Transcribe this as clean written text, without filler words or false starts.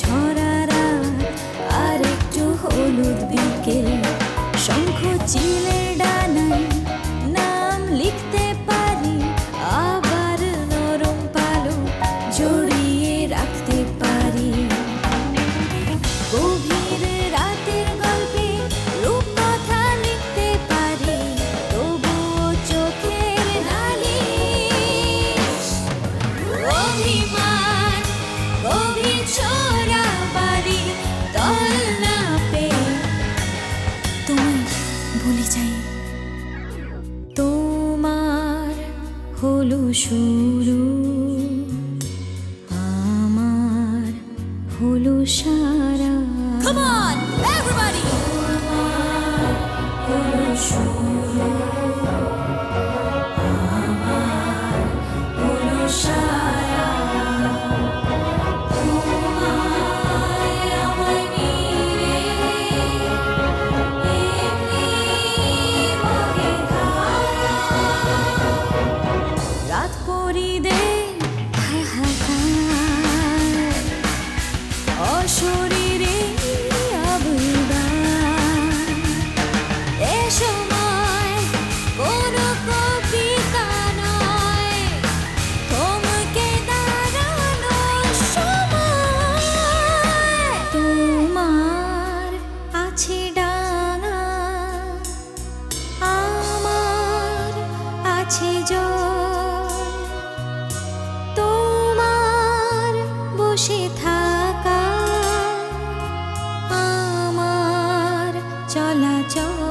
ঝরা রাত আর একটু হলুদ বিকেল, শঙ্খ চিলের ডানায় নাম লিখতে পারি, আবার নরম পালক জড়িয়ে রাখতে পারি। গভীর রাতের গল্পে রূপকথা লিখতে পারি, তবুও চোখের নালিশ। অভিমান গভীর ছোড়া বাড়ি, তল না পেয়ে তোমায় ভুলে যাই। তোমার হলো শুরু, আমার হলো সারা। Come on, everybody! তোমার হলো শুরু, আমার হলো সারা। তোমায় আমায় নিয়ে এমনি বহে ধারা। রাত পরিদের হাহাকার, অশরীরে আবদার, এ সময় কোনো কবিতা নয়, থমকে দাঁড়ানোর সময়। তোমার আছে ডানা, আমার আছে জল, তোমার বসে থাকা, আমার চলাচল।